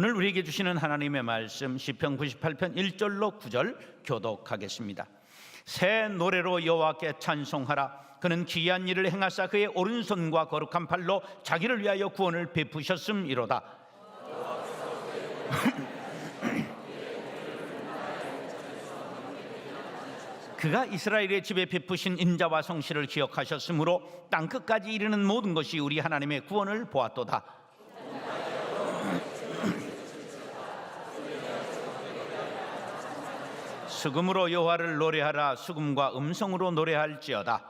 오늘 우리에게 주시는 하나님의 말씀 시편 98편 1절로 9절 교독하겠습니다. 새 노래로 여호와께 찬송하라. 그는 기이한 일을 행하사 그의 오른손과 거룩한 팔로 자기를 위하여 구원을 베푸셨음이로다. 그가 이스라엘의 집에 베푸신 인자와 성실을 기억하셨으므로 땅끝까지 이르는 모든 것이 우리 하나님의 구원을 보았도다. 수금으로 여호와를 노래하라. 수금과 음성으로 노래할지어다.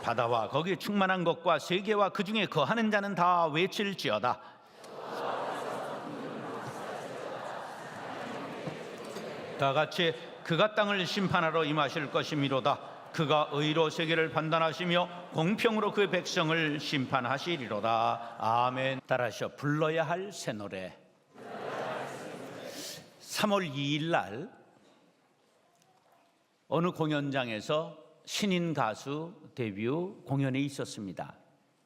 바다와 거기 충만한 것과 세계와 그 중에 거하는 자는 다 외칠지어다. 다 같이 그가 땅을 심판하러 임하실 것이미로다. 그가 의로 세계를 판단하시며 공평으로 그 백성을 심판하시리로다. 아멘. 따라하셔. 불러야 할 새 노래. 3월 2일 날 어느 공연장에서 신인 가수 데뷔 공연에 있었습니다.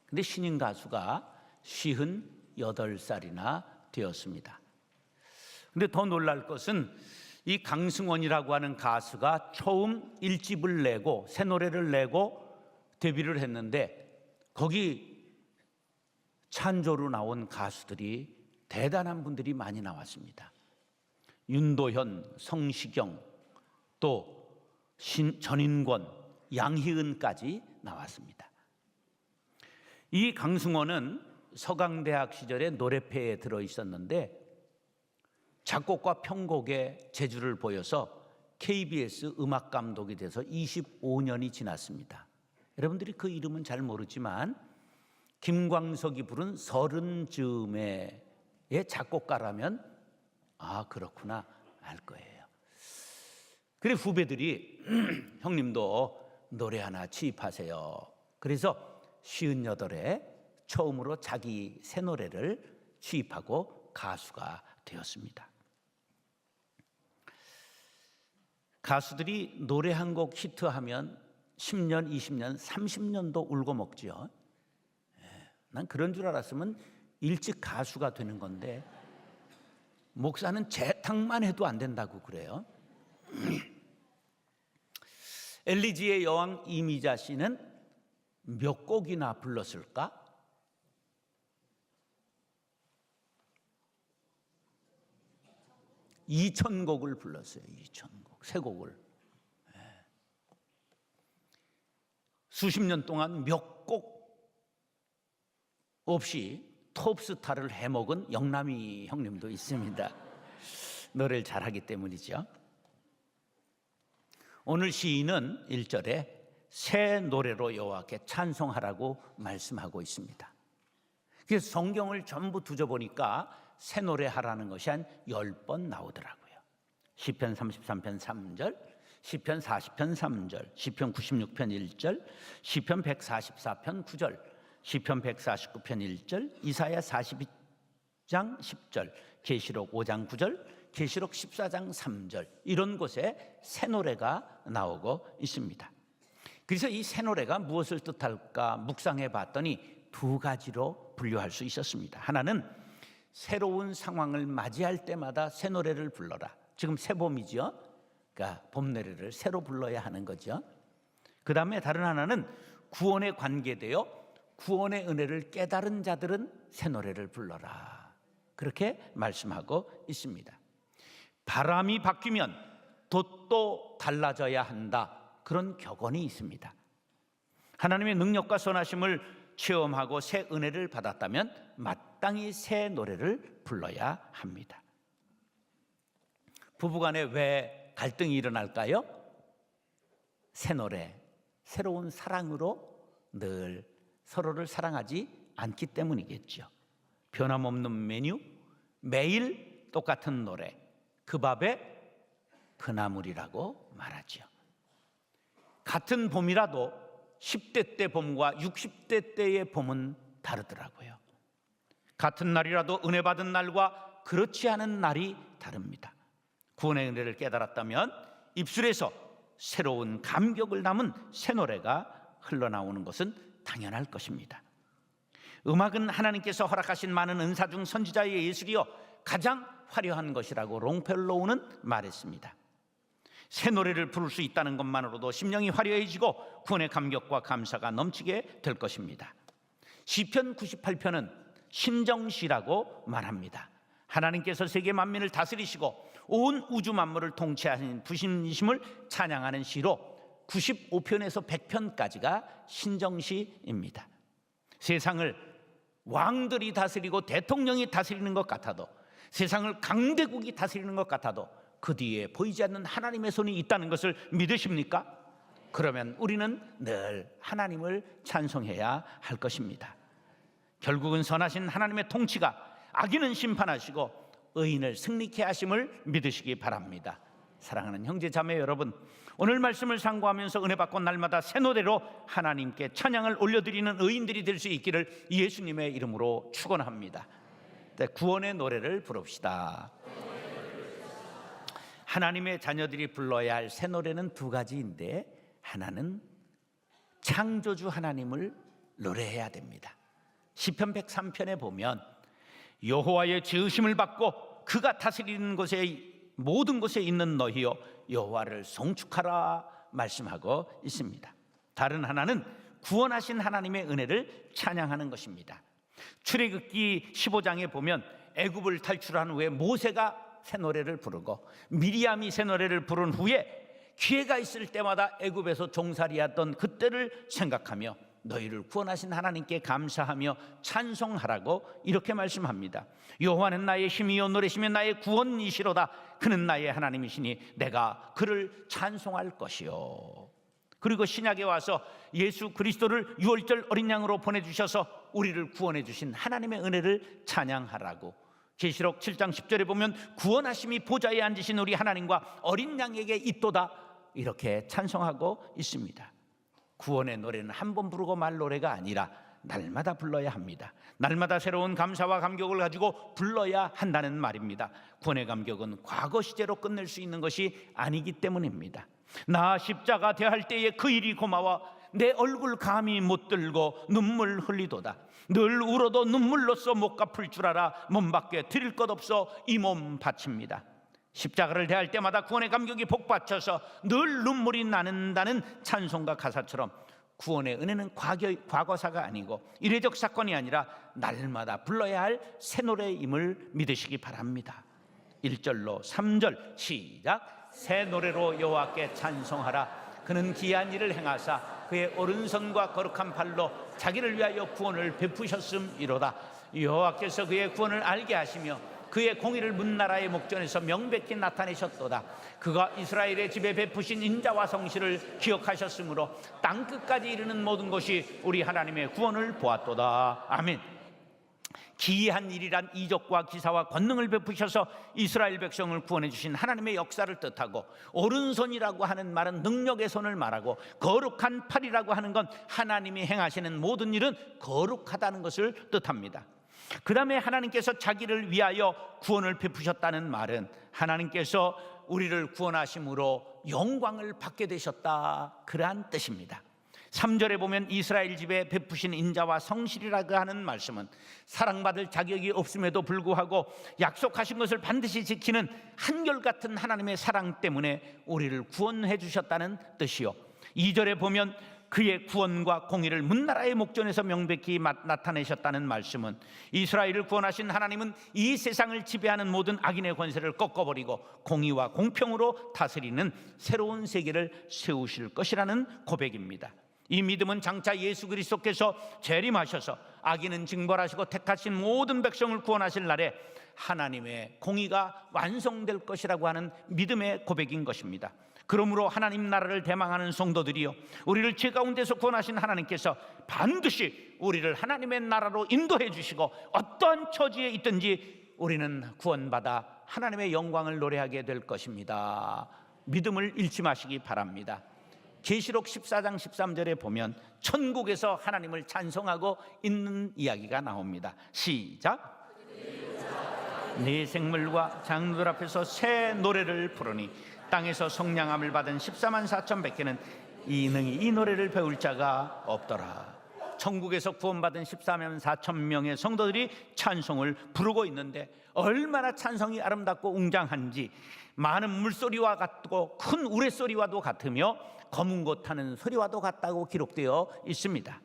근데 신인 가수가 58살이나 되었습니다. 근데 더 놀랄 것은 이 강승원이라고 하는 가수가 처음 1집을 내고 새 노래를 내고 데뷔를 했는데 거기 찬조로 나온 가수들이 대단한 분들이 많이 나왔습니다. 윤도현, 성시경, 또 전인권, 양희은까지 나왔습니다. 이 강승원은 서강대학 시절에 노래패에 들어있었는데 작곡과 편곡의 재주를 보여서 KBS 음악감독이 돼서 25년이 지났습니다. 여러분들이 그 이름은 잘 모르지만 김광석이 부른 서른 즈음에의 작곡가라면 아 그렇구나 알 거예요. 그래 후배들이 형님도 노래 하나 취입하세요. 그래서 58에 처음으로 자기 새 노래를 취입하고 가수가 되었습니다. 가수들이 노래 한 곡 히트하면 10년, 20년, 30년도 울고 먹지요. 난 그런 줄 알았으면 일찍 가수가 되는 건데 목사는 재탕만 해도 안 된다고 그래요. 엘리지의 여왕 이미자 씨는 몇 곡이나 불렀을까? 2,000곡을 불렀어요. 2,000곡, 세 곡을. 수십 년 동안 몇 곡 없이 톱스타를 해먹은 영남이 형님도 있습니다. 노래를 잘하기 때문이죠. 오늘 시인은 1절에 새 노래로 여호와께 찬송하라고 말씀하고 있습니다. 그래서 성경을 전부 뒤져보니까 새 노래 하라는 것이 한 10번 나오더라고요. 시편 33편 3절, 시편 40편 3절, 시편 96편 1절, 시편 144편 9절, 시편 149편 1절, 이사야 42장 10절, 계시록 5장 9절, 계시록 14장 3절 이런 곳에 새 노래가 나오고 있습니다. 그래서 이 새 노래가 무엇을 뜻할까 묵상해 봤더니 두 가지로 분류할 수 있었습니다. 하나는 새로운 상황을 맞이할 때마다 새 노래를 불러라. 지금 새봄이죠. 그러니까 봄 노래를 새로 불러야 하는 거죠. 그 다음에 다른 하나는 구원에 관계되어 구원의 은혜를 깨달은 자들은 새 노래를 불러라. 그렇게 말씀하고 있습니다. 바람이 바뀌면 돛도 달라져야 한다. 그런 격언이 있습니다. 하나님의 능력과 선하심을 체험하고 새 은혜를 받았다면 마땅히 새 노래를 불러야 합니다. 부부간에 왜 갈등이 일어날까요? 새 노래, 새로운 사랑으로 늘 서로를 사랑하지 않기 때문이겠죠. 변함없는 메뉴, 매일 똑같은 노래, 그 밥에 그나물이라고 말하죠. 같은 봄이라도 10대 때 봄과 60대 때의 봄은 다르더라고요. 같은 날이라도 은혜 받은 날과 그렇지 않은 날이 다릅니다. 구원의 은혜를 깨달았다면 입술에서 새로운 감격을 담은 새 노래가 흘러나오는 것은 당연할 것입니다. 음악은 하나님께서 허락하신 많은 은사 중 선지자의 예술이요 가장 화려한 것이라고 롱펠로우는 말했습니다. 새 노래를 부를 수 있다는 것만으로도 심령이 화려해지고 구원의 감격과 감사가 넘치게 될 것입니다. 시편 98편은 신정시라고 말합니다. 하나님께서 세계 만민을 다스리시고 온 우주 만물을 통치하신 부신이심을 찬양하는 시로 95편에서 100편까지가 신정시입니다. 세상을 왕들이 다스리고 대통령이 다스리는 것 같아도, 세상을 강대국이 다스리는 것 같아도 그 뒤에 보이지 않는 하나님의 손이 있다는 것을 믿으십니까? 그러면 우리는 늘 하나님을 찬송해야 할 것입니다. 결국은 선하신 하나님의 통치가 악인은 심판하시고 의인을 승리케 하심을 믿으시기 바랍니다. 사랑하는 형제 자매 여러분, 오늘 말씀을 상고하면서 은혜 받고 날마다 새 노래로 하나님께 찬양을 올려드리는 의인들이 될 수 있기를 예수님의 이름으로 축원합니다. 구원의 노래를 부릅시다. 하나님의 자녀들이 불러야 할 새 노래는 두 가지인데, 하나는 창조주 하나님을 노래해야 됩니다. 시편 103편에 보면 여호와의 지으심을 받고 그가 다스리는 곳에 모든 곳에 있는 너희여 여호와를 송축하라 말씀하고 있습니다. 다른 하나는 구원하신 하나님의 은혜를 찬양하는 것입니다. 출애굽기 15장에 보면 애굽을 탈출한 후에 모세가 새 노래를 부르고 미리암이 새 노래를 부른 후에 기회가 있을 때마다 애굽에서 종살이했던 그때를 생각하며 너희를 구원하신 하나님께 감사하며 찬송하라고 이렇게 말씀합니다. 여호와는 나의 힘이요 노래시며 나의 구원이시로다. 그는 나의 하나님이시니 내가 그를 찬송할 것이요. 그리고 신약에 와서 예수 그리스도를 유월절 어린 양으로 보내주셔서 우리를 구원해 주신 하나님의 은혜를 찬양하라고, 계시록 7장 10절에 보면 구원하심이 보좌에 앉으신 우리 하나님과 어린 양에게 있도다, 이렇게 찬송하고 있습니다. 구원의 노래는 한 번 부르고 말 노래가 아니라 날마다 불러야 합니다. 날마다 새로운 감사와 감격을 가지고 불러야 한다는 말입니다. 구원의 감격은 과거 시제로 끝낼 수 있는 것이 아니기 때문입니다. 나 십자가 대할 때에 그 일이 고마워 내 얼굴 감히 못 들고 눈물 흘리도다. 늘 울어도 눈물로써 못 갚을 줄 알아 몸 밖에 드릴 것 없어 이 몸 바칩니다. 십자가를 대할 때마다 구원의 감격이 복받쳐서 늘 눈물이 나는다는 찬송가 가사처럼 구원의 은혜는 과거사가 아니고 이례적 사건이 아니라 날마다 불러야 할 새 노래임을 믿으시기 바랍니다. 1절로 3절 시작. 새 노래로 여호와께 찬송하라. 그는 기이한 일을 행하사 그의 오른손과 거룩한 팔로 자기를 위하여 구원을 베푸셨음이로다. 여호와께서 그의 구원을 알게 하시며 그의 공의를 문나라의 목전에서 명백히 나타내셨도다. 그가 이스라엘의 집에 베푸신 인자와 성실을 기억하셨으므로 땅끝까지 이르는 모든 것이 우리 하나님의 구원을 보았도다. 아멘. 기이한 일이란 이적과 기사와 권능을 베푸셔서 이스라엘 백성을 구원해 주신 하나님의 역사를 뜻하고, 오른손이라고 하는 말은 능력의 손을 말하고, 거룩한 팔이라고 하는 건 하나님이 행하시는 모든 일은 거룩하다는 것을 뜻합니다. 그 다음에 하나님께서 자기를 위하여 구원을 베푸셨다는 말은 하나님께서 우리를 구원하심으로 영광을 받게 되셨다, 그러한 뜻입니다. 3절에 보면 이스라엘 집에 베푸신 인자와 성실이라고 하는 말씀은 사랑받을 자격이 없음에도 불구하고 약속하신 것을 반드시 지키는 한결같은 하나님의 사랑 때문에 우리를 구원해 주셨다는 뜻이요, 2절에 보면 그의 구원과 공의를 문나라의 목전에서 명백히 나타내셨다는 말씀은 이스라엘을 구원하신 하나님은 이 세상을 지배하는 모든 악인의 권세를 꺾어버리고 공의와 공평으로 다스리는 새로운 세계를 세우실 것이라는 고백입니다. 이 믿음은 장차 예수 그리스도께서 재림하셔서 악인은 징벌하시고 택하신 모든 백성을 구원하실 날에 하나님의 공의가 완성될 것이라고 하는 믿음의 고백인 것입니다. 그러므로 하나님 나라를 대망하는 성도들이요, 우리를 죄 가운데서 구원하신 하나님께서 반드시 우리를 하나님의 나라로 인도해 주시고 어떠한 처지에 있든지 우리는 구원받아 하나님의 영광을 노래하게 될 것입니다. 믿음을 잃지 마시기 바랍니다. 계시록 14장 13절에 보면 천국에서 하나님을 찬송하고 있는 이야기가 나옵니다. 시작. 네 생물과 장로들 앞에서 새 노래를 부르니 땅에서 성량함을 받은 14만 4천 백개는 이 노래를 배울 자가 없더라. 천국에서 구원받은 14만 4천 명의 성도들이 찬송을 부르고 있는데 얼마나 찬송이 아름답고 웅장한지, 많은 물소리와 같고 큰 우레소리와도 같으며 검은 고 타는 소리와도 같다고 기록되어 있습니다.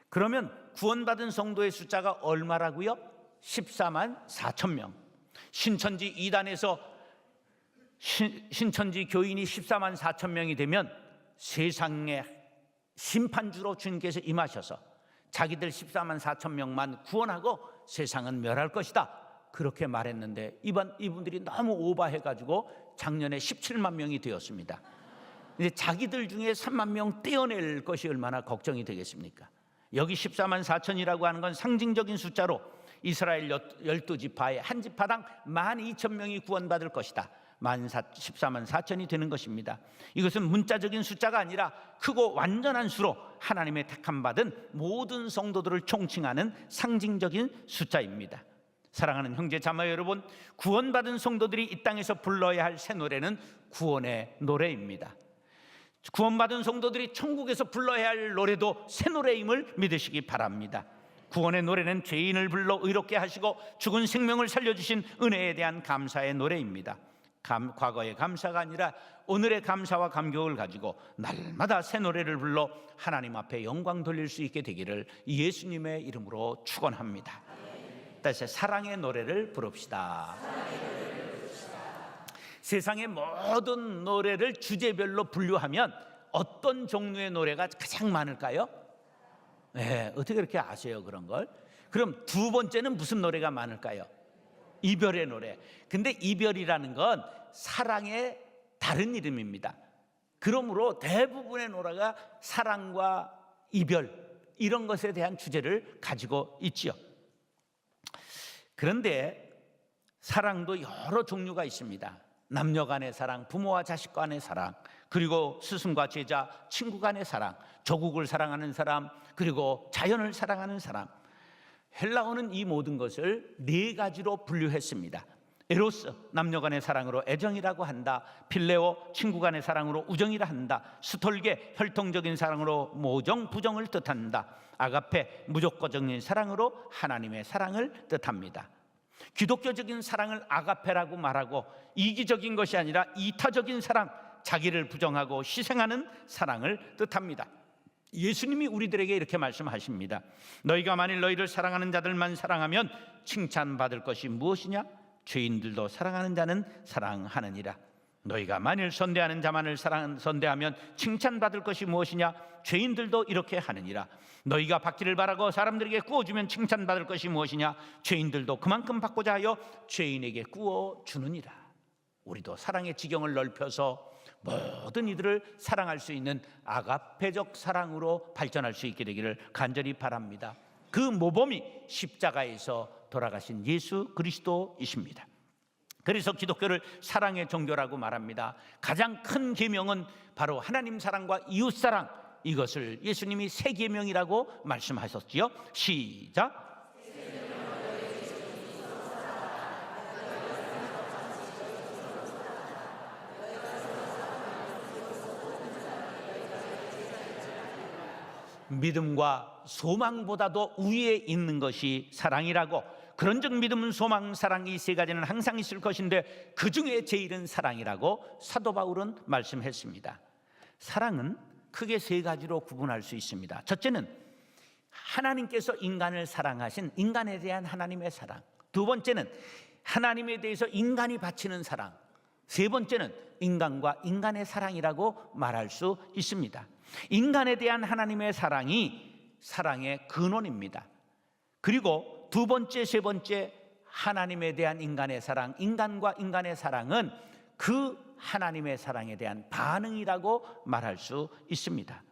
그러면 구원받은 성도의 숫자가 얼마라고요? 14만 4천 명. 신천지 2단에서 신천지 교인이 14만 4천 명이 되면 세상에 심판주로 주님께서 임하셔서 자기들 14만 4천 명만 구원하고 세상은 멸할 것이다, 그렇게 말했는데 이분들이 너무 오바해가지고 작년에 17만 명이 되었습니다. 이제 자기들 중에 3만 명 떼어낼 것이 얼마나 걱정이 되겠습니까? 여기 14만 4천이라고 하는 건 상징적인 숫자로 이스라엘 12지파의 한 지파당 12,000명이 구원받을 것이다, 14만 4천이 되는 것입니다. 이것은 문자적인 숫자가 아니라 크고 완전한 수로 하나님의 택함받은 모든 성도들을 총칭하는 상징적인 숫자입니다. 사랑하는 형제 자매 여러분, 구원받은 성도들이 이 땅에서 불러야 할 새 노래는 구원의 노래입니다. 구원받은 성도들이 천국에서 불러야 할 노래도 새 노래임을 믿으시기 바랍니다. 구원의 노래는 죄인을 불러 의롭게 하시고 죽은 생명을 살려주신 은혜에 대한 감사의 노래입니다. 과거의 감사가 아니라 오늘의 감사와 감격을 가지고 날마다 새 노래를 불러 하나님 앞에 영광 돌릴 수 있게 되기를 예수님의 이름으로 축원합니다. 다시 사랑의 노래를 부릅시다. 세상의 모든 노래를 주제별로 분류하면 어떤 종류의 노래가 가장 많을까요? 네, 어떻게 그렇게 아세요, 그런 걸? 그럼 두 번째는 무슨 노래가 많을까요? 이별의 노래. 근데 이별이라는 건 사랑의 다른 이름입니다. 그러므로 대부분의 노래가 사랑과 이별, 이런 것에 대한 주제를 가지고 있지요. 그런데 사랑도 여러 종류가 있습니다. 남녀 간의 사랑, 부모와 자식 간의 사랑, 그리고 스승과 제자, 친구 간의 사랑, 조국을 사랑하는 사람, 그리고 자연을 사랑하는 사람. 헬라어는 이 모든 것을 네 가지로 분류했습니다. 에로스, 남녀 간의 사랑으로 애정이라고 한다. 필레오, 친구 간의 사랑으로 우정이라 한다. 스톨게, 혈통적인 사랑으로 모정, 부정을 뜻한다. 아가페, 무조건적인 사랑으로 하나님의 사랑을 뜻합니다. 기독교적인 사랑을 아가페라고 말하고, 이기적인 것이 아니라 이타적인 사랑, 자기를 부정하고 희생하는 사랑을 뜻합니다. 예수님이 우리들에게 이렇게 말씀하십니다. 너희가 만일 너희를 사랑하는 자들만 사랑하면 칭찬받을 것이 무엇이냐? 죄인들도 사랑하는 자는 사랑하느니라. 너희가 만일 선대하는 자만을 선대하면 칭찬받을 것이 무엇이냐? 죄인들도 이렇게 하느니라. 너희가 받기를 바라고 사람들에게 구워주면 칭찬받을 것이 무엇이냐? 죄인들도 그만큼 받고자 하여 죄인에게 구워주느니라. 우리도 사랑의 지경을 넓혀서 모든 이들을 사랑할 수 있는 아가페적 사랑으로 발전할 수 있게 되기를 간절히 바랍니다. 그 모범이 십자가에서 돌아가신 예수 그리스도이십니다. 그래서 기독교를 사랑의 종교라고 말합니다. 가장 큰 계명은 바로 하나님 사랑과 이웃 사랑, 이것을 예수님이 세 계명이라고 말씀하셨지요. 시작. 믿음과 소망보다도 위에 있는 것이 사랑이라고, 그런즉 믿음은 소망, 사랑, 이 세 가지는 항상 있을 것인데 그 중에 제일은 사랑이라고 사도 바울은 말씀했습니다. 사랑은 크게 세 가지로 구분할 수 있습니다. 첫째는 하나님께서 인간을 사랑하신 인간에 대한 하나님의 사랑, 두 번째는 하나님에 대해서 인간이 바치는 사랑, 세 번째는 인간과 인간의 사랑이라고 말할 수 있습니다. 인간에 대한 하나님의 사랑이 사랑의 근원입니다. 그리고 두 번째, 세 번째 하나님에 대한 인간의 사랑, 인간과 인간의 사랑은 그 하나님의 사랑에 대한 반응이라고 말할 수 있습니다.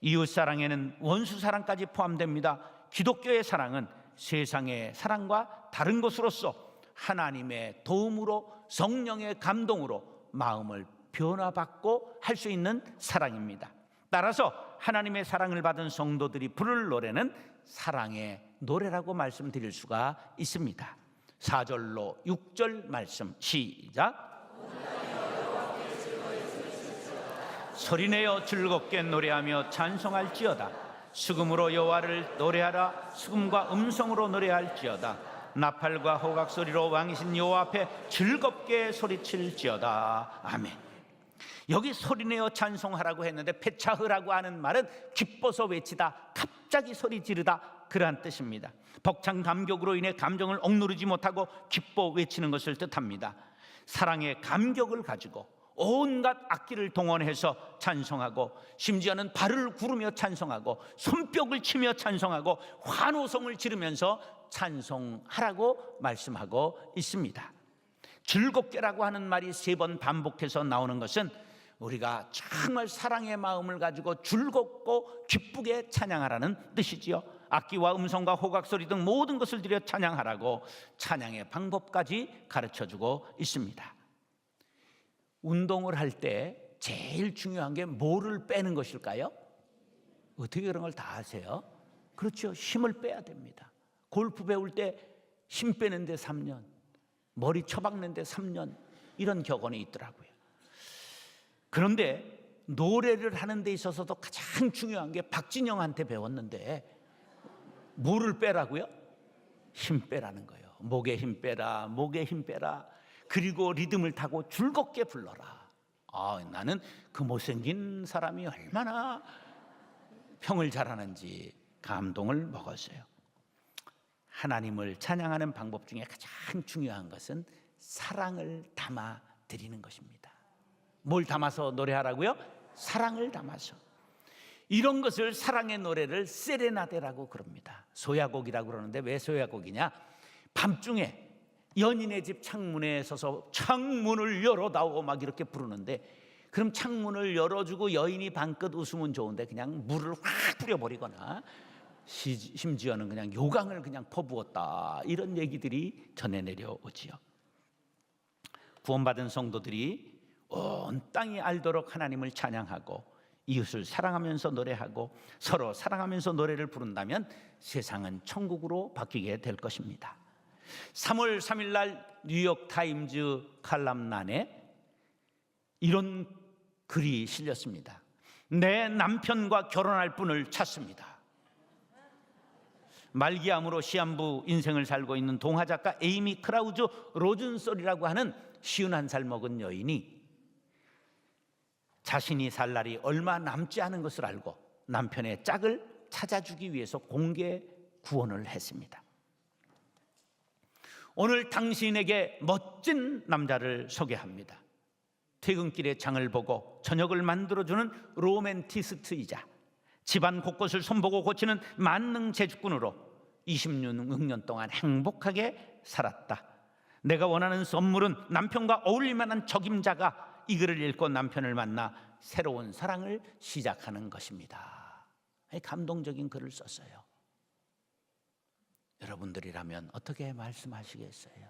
이웃 사랑에는 원수 사랑까지 포함됩니다. 기독교의 사랑은 세상의 사랑과 다른 것으로서 하나님의 도움으로, 성령의 감동으로 마음을 변화받고 할 수 있는 사랑입니다. 따라서 하나님의 사랑을 받은 성도들이 부를 노래는 사랑의 노래라고 말씀드릴 수가 있습니다. 4절로 6절 말씀 시작. 소리내어 즐겁게 노래하며 찬송할지어다. 수금으로 여호와를 노래하라. 수금과 음성으로 노래할지어다. 나팔과 호각 소리로 왕이신 여호와 앞에 즐겁게 소리칠지어다. 아멘. 여기 소리내어 찬송하라고 했는데 페차흐라고 하는 말은 기뻐서 외치다, 갑자기 소리 지르다, 그러한 뜻입니다. 벅찬 감격으로 인해 감정을 억누르지 못하고 기뻐 외치는 것을 뜻합니다. 사랑의 감격을 가지고 온갖 악기를 동원해서 찬송하고, 심지어는 발을 구르며 찬송하고, 손뼉을 치며 찬송하고, 환호성을 지르면서 찬송하라고 말씀하고 있습니다. 즐겁게라고 하는 말이 3번 반복해서 나오는 것은 우리가 정말 사랑의 마음을 가지고 즐겁고 기쁘게 찬양하라는 뜻이지요. 악기와 음성과 호각소리 등 모든 것을 들여 찬양하라고 찬양의 방법까지 가르쳐주고 있습니다. 운동을 할 때 제일 중요한 게 뭐를 빼는 것일까요? 어떻게 그런 걸 다 아세요? 그렇죠, 힘을 빼야 됩니다. 골프 배울 때 힘 빼는데 3년, 머리 처박는데 3년, 이런 격언이 있더라고요. 그런데 노래를 하는 데 있어서도 가장 중요한 게 박진영한테 배웠는데, 뭐를 빼라고요? 힘 빼라는 거예요. 목에 힘 빼라, 목에 힘 빼라. 그리고 리듬을 타고 즐겁게 불러라. 나는 그 못생긴 사람이 얼마나 평을 잘하는지 감동을 먹었어요. 하나님을 찬양하는 방법 중에 가장 중요한 것은 사랑을 담아 드리는 것입니다. 뭘 담아서 노래하라고요? 사랑을 담아서. 이런 것을, 사랑의 노래를 세레나데라고 그럽니다. 소야곡이라고 그러는데 왜 소야곡이냐? 밤중에 연인의 집 창문에 서서 창문을 열어다오 막 이렇게 부르는데, 그럼 창문을 열어주고 여인이 방긋 웃으면 좋은데 그냥 물을 확 뿌려버리거나 심지어는 그냥 요강을 그냥 퍼부었다, 이런 얘기들이 전해 내려오지요. 구원받은 성도들이 온 땅이 알도록 하나님을 찬양하고 이웃을 사랑하면서 노래하고 서로 사랑하면서 노래를 부른다면 세상은 천국으로 바뀌게 될 것입니다. 3월 3일 날 뉴욕타임즈 칼럼란에 이런 글이 실렸습니다. 내 남편과 결혼할 분을 찾습니다. 말기암으로 시한부 인생을 살고 있는 동화작가 에이미 크라우즈 로즌솔이라고 하는 51살 먹은 여인이 자신이 살 날이 얼마 남지 않은 것을 알고 남편의 짝을 찾아주기 위해서 공개 구원을 했습니다. 오늘 당신에게 멋진 남자를 소개합니다. 퇴근길에 장을 보고 저녁을 만들어주는 로맨티스트이자 집안 곳곳을 손보고 고치는 만능 제주꾼으로 26년 동안 행복하게 살았다. 내가 원하는 선물은 남편과 어울릴만한 적임자가 이 글을 읽고 남편을 만나 새로운 사랑을 시작하는 것입니다. 감동적인 글을 썼어요. 여러분들이라면 어떻게 말씀하시겠어요?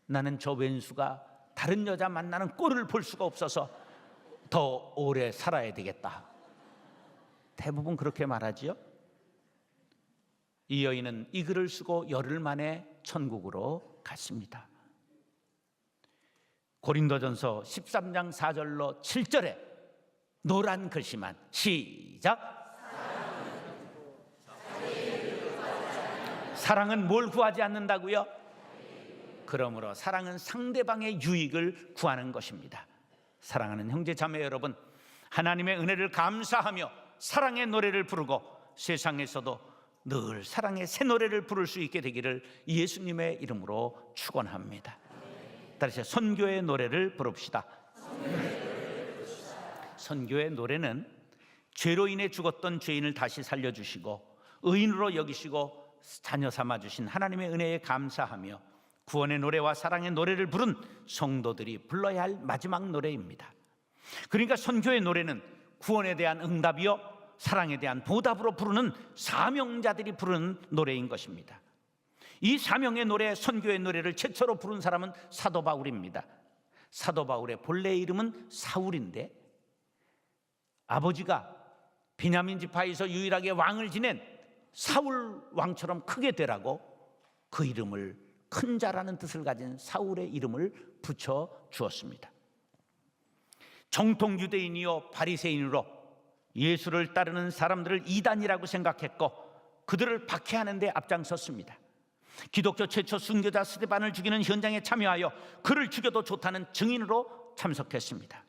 나는 저 왼수가 다른 여자 만나는 꼴을 볼 수가 없어서 더 오래 살아야 되겠다. 대부분 그렇게 말하지요. 이 여인은 이 글을 쓰고 열흘 만에 천국으로 갔습니다. 고린도전서 13장 4절로 7절에 노란 글씨만 시작. 사랑은 뭘 구하지 않는다고요? 그러므로 사랑은 상대방의 유익을 구하는 것입니다. 사랑하는 형제 자매 여러분, 하나님의 은혜를 감사하며 사랑의 노래를 부르고 세상에서도 늘 사랑의 새 노래를 부를 수 있게 되기를 예수님의 이름으로 축원합니다. 다시 선교의 노래를 부릅시다. 선교의 노래는 죄로 인해 죽었던 죄인을 다시 살려주시고 의인으로 여기시고 자녀 삼아주신 하나님의 은혜에 감사하며 구원의 노래와 사랑의 노래를 부른 성도들이 불러야 할 마지막 노래입니다. 그러니까 선교의 노래는 구원에 대한 응답이요 사랑에 대한 보답으로 부르는 사명자들이 부르는 노래인 것입니다. 이 사명의 노래, 선교의 노래를 최초로 부른 사람은 사도 바울입니다. 사도 바울의 본래 이름은 사울인데 아버지가 베냐민 지파에서 유일하게 왕을 지낸 사울 왕처럼 크게 되라고 그 이름을, 큰 자라는 뜻을 가진 사울의 이름을 붙여 주었습니다. 정통 유대인이요 바리새인으로 예수를 따르는 사람들을 이단이라고 생각했고 그들을 박해하는 데 앞장섰습니다. 기독교 최초 순교자 스데반을 죽이는 현장에 참여하여 그를 죽여도 좋다는 증인으로 참석했습니다.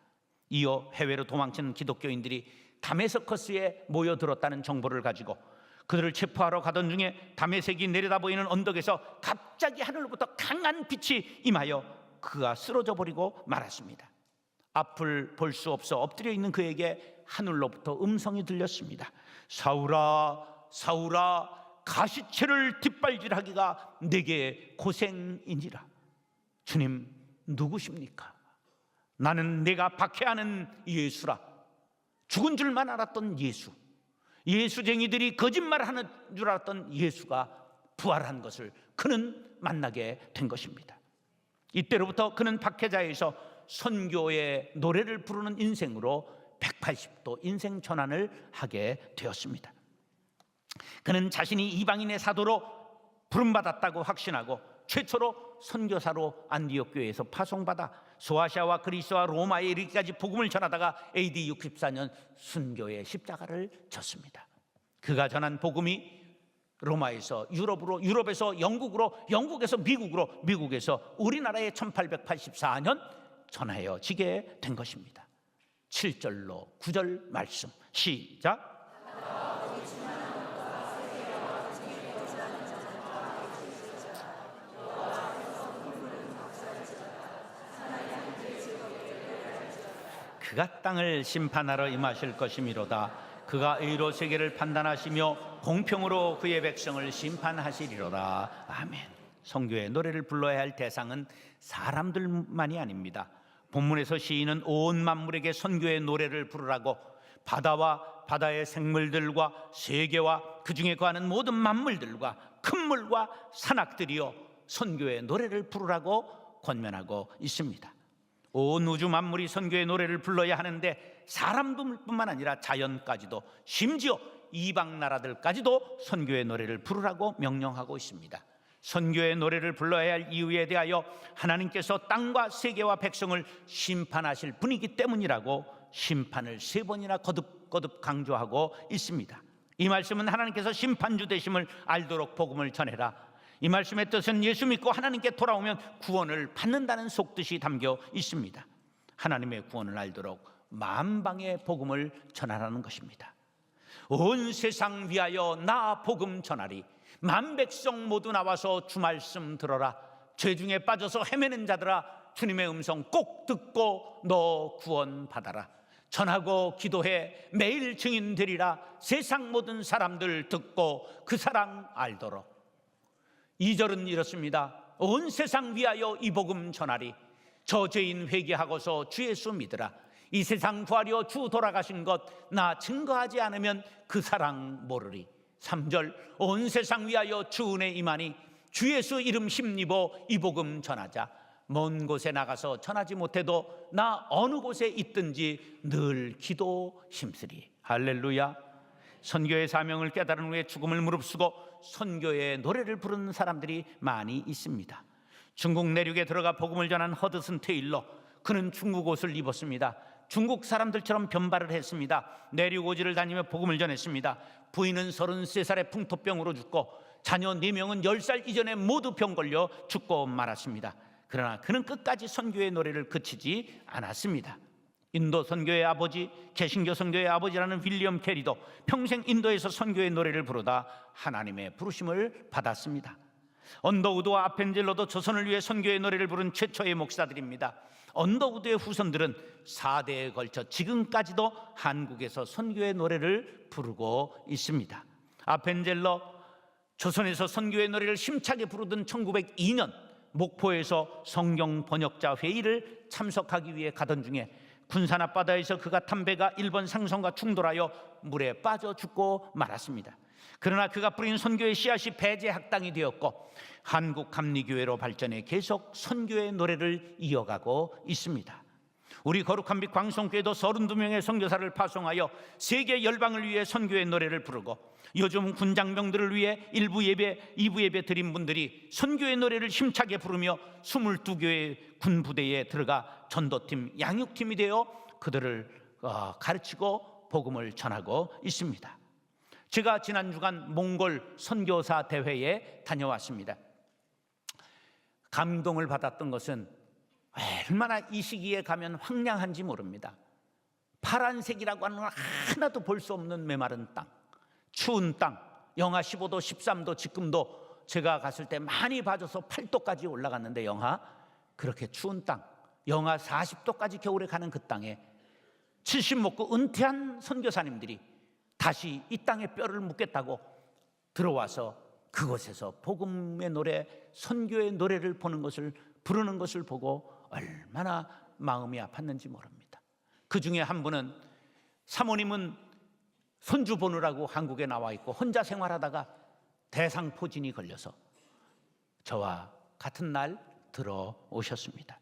이어 해외로 도망치는 기독교인들이 다메스커스에 모여들었다는 정보를 가지고 그들을 체포하러 가던 중에 다메섹이 내려다 보이는 언덕에서 갑자기 하늘로부터 강한 빛이 임하여 그가 쓰러져 버리고 말았습니다. 앞을 볼 수 없어 엎드려 있는 그에게 하늘로부터 음성이 들렸습니다. 사울아, 사울아, 가시체를 뒷발질하기가 내게 고생이니라. 주님, 누구십니까? 나는 내가 박해하는 예수라. 죽은 줄만 알았던 예수, 예수쟁이들이 거짓말하는 줄 알았던 예수가 부활한 것을 그는 만나게 된 것입니다. 이때로부터 그는 박해자에서 선교의 노래를 부르는 인생으로 180도 인생 전환을 하게 되었습니다. 그는 자신이 이방인의 사도로 부름받았다고 확신하고 최초로 선교사로 안디옥 교회에서 파송받아 소아시아와 그리스와 로마에 이르기까지 복음을 전하다가 AD 64년 순교의 십자가를 졌습니다. 그가 전한 복음이 로마에서 유럽으로, 유럽에서 영국으로, 영국에서 미국으로, 미국에서 우리나라에 1884년 전하여지게 된 것입니다. 7절로 9절 말씀 시작. 그가 땅을 심판하러 임하실 것이미로다. 그가 의로 세계를 판단하시며 공평으로 그의 백성을 심판하시리로다. 아멘. 선교의 노래를 불러야 할 대상은 사람들만이 아닙니다. 본문에서 시인은 온 만물에게 선교의 노래를 부르라고 바다와 바다의 생물들과 세계와 그 중에 거하는 모든 만물들과 큰 물과 산악들이여 선교의 노래를 부르라고 권면하고 있습니다. 온 우주 만물이 선교의 노래를 불러야 하는데 사람들뿐만 아니라 자연까지도 심지어 이방 나라들까지도 선교의 노래를 부르라고 명령하고 있습니다. 선교의 노래를 불러야 할 이유에 대하여 하나님께서 땅과 세계와 백성을 심판하실 분이기 때문이라고 심판을 3번이나 거듭거듭 강조하고 있습니다. 이 말씀은 하나님께서 심판주 되심을 알도록 복음을 전해라. 이 말씀의 뜻은 예수 믿고 하나님께 돌아오면 구원을 받는다는 속뜻이 담겨 있습니다. 하나님의 구원을 알도록 만방의 복음을 전하라는 것입니다. 온 세상 위하여 나 복음 전하리. 만백성 모두 나와서 주 말씀 들어라. 죄 중에 빠져서 헤매는 자들아, 주님의 음성 꼭 듣고 너 구원 받아라. 전하고 기도해 매일 증인 되리라. 세상 모든 사람들 듣고 그 사랑 알도록. 2절은 이렇습니다. 온 세상 위하여 이 복음 전하리. 저 죄인 회개하고서 주 예수 믿으라. 이 세상 구하려 주 돌아가신 것 나 증거하지 않으면 그 사랑 모르리. 3절 온 세상 위하여 주 은혜 임하니 주 예수 이름 힘입어 이 복음 전하자. 먼 곳에 나가서 전하지 못해도 나 어느 곳에 있든지 늘 기도 힘쓰리. 할렐루야. 선교의 사명을 깨달은 후에 죽음을 무릅쓰고 선교의 노래를 부르는 사람들이 많이 있습니다. 중국 내륙에 들어가 복음을 전한 허드슨 테일러, 그는 중국 옷을 입었습니다. 중국 사람들처럼 변발을 했습니다. 내륙 오지를 다니며 복음을 전했습니다. 부인은 33살에 풍토병으로 죽고 자녀 4명은 10살 이전에 모두 병 걸려 죽고 말았습니다. 그러나 그는 끝까지 선교의 노래를 그치지 않았습니다. 인도 선교의 아버지, 개신교 선교의 아버지라는 윌리엄 캐리도 평생 인도에서 선교의 노래를 부르다 하나님의 부르심을 받았습니다. 언더우드와 아펜젤러도 조선을 위해 선교의 노래를 부른 최초의 목사들입니다. 언더우드의 후손들은 4대에 걸쳐 지금까지도 한국에서 선교의 노래를 부르고 있습니다. 아펜젤러, 조선에서 선교의 노래를 힘차게 부르던 1902년 목포에서 성경 번역자 회의를 참석하기 위해 가던 중에 군산 앞바다에서 그가 탄 배가 일본 상선과 충돌하여 물에 빠져 죽고 말았습니다. 그러나 그가 뿌린 선교의 씨앗이 배제 학당이 되었고 한국 감리교회로 발전해 계속 선교의 노래를 이어가고 있습니다. 우리 거룩한 빛 광성교회도 32명의 선교사를 파송하여 세계 열방을 위해 선교의 노래를 부르고 요즘 군장병들을 위해 1부 예배, 2부 예배 드린 분들이 선교의 노래를 힘차게 부르며 22교회 군부대에 들어가 전도팀, 양육팀이 되어 그들을 가르치고 복음을 전하고 있습니다. 제가 지난 주간 몽골 선교사 대회에 다녀왔습니다. 감동을 받았던 것은 얼마나 이 시기에 가면 황량한지 모릅니다. 파란색이라고 하는 건 하나도 볼 수 없는 메마른 땅, 추운 땅, 영하 15도, 13도, 지금도 제가 갔을 때 많이 봐줘서 8도까지 올라갔는데 그렇게 추운 땅, 영하 40도까지 겨울에 가는 그 땅에 70 먹고 은퇴한 선교사님들이 다시 이 땅에 뼈를 묻겠다고 들어와서 그곳에서 복음의 노래, 선교의 노래를 부르는 것을 보고 얼마나 마음이 아팠는지 모릅니다. 그 중에 한 분은, 사모님은 손주 보느라고 한국에 나와 있고 혼자 생활하다가 대상포진이 걸려서 저와 같은 날 들어오셨습니다.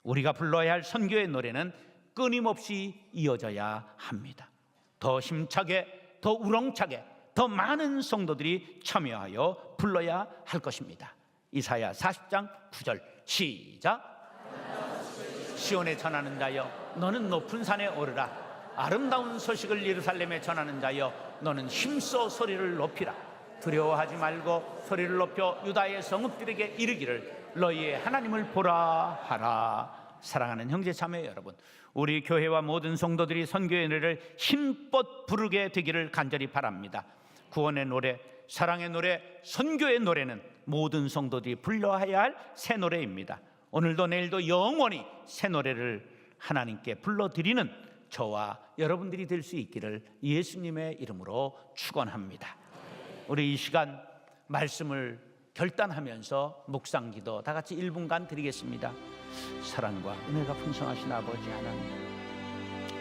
우리가 불러야 할 선교의 노래는 끊임없이 이어져야 합니다. 더 힘차게, 더 우렁차게, 더 많은 성도들이 참여하여 불러야 할 것입니다. 이사야 40장 9절 시작. 시온에 전하는 자여 너는 높은 산에 오르라. 아름다운 소식을 예루살렘에 전하는 자여 너는 힘써 소리를 높이라. 두려워하지 말고 소리를 높여 유다의 성읍들에게 이르기를 너희의 하나님을 보라 하라. 사랑하는 형제 자매 여러분, 우리 교회와 모든 성도들이 선교의 노래를 힘껏 부르게 되기를 간절히 바랍니다. 구원의 노래, 사랑의 노래, 선교의 노래는 모든 성도들이 불러야 할 새 노래입니다. 오늘도 내일도 영원히 새 노래를 하나님께 불러드리는 저와 여러분들이 될 수 있기를 예수님의 이름으로 축원합니다. 우리 이 시간 말씀을 결단하면서 묵상기도 다 같이 1분간 드리겠습니다. 사랑과 은혜가 풍성하신 아버지 하나님,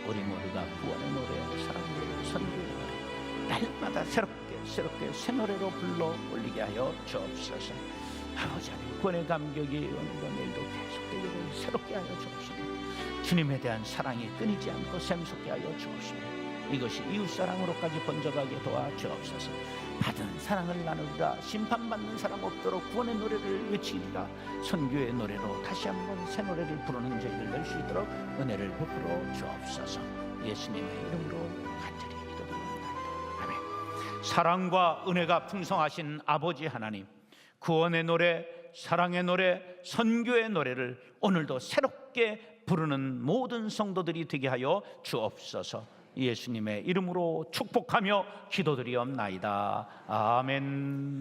우리 모두가 구원의 노래, 사랑의 노래, 선교의 노래 날마다 새롭게 새 노래로 불러 올리게 하여 주옵소서. 아버지 하나님, 구원의 감격이 오늘도 내일도 계속되기를 새롭게 하여 주옵소서. 주님에 대한 사랑이 끊이지 않고 샘솟게 하여 주옵소서. 이것이 이웃사랑으로까지 번져가게 도와 주옵소서. 받은 사랑을 나누리라. 심판받는 사람 없도록 구원의 노래를 외치리라. 선교의 노래로 다시 한번 새 노래를 부르는 저희를 낼 수 있도록 은혜를 베풀어 주옵소서. 예수님의 이름으로 간절히 기도드립니다. 아멘. 사랑과 은혜가 풍성하신 아버지 하나님, 구원의 노래, 사랑의 노래, 선교의 노래를 오늘도 새롭게 부르는 모든 성도들이 되게 하여 주옵소서. 예수님의 이름으로 축복하며 기도드리옵나이다. 아멘.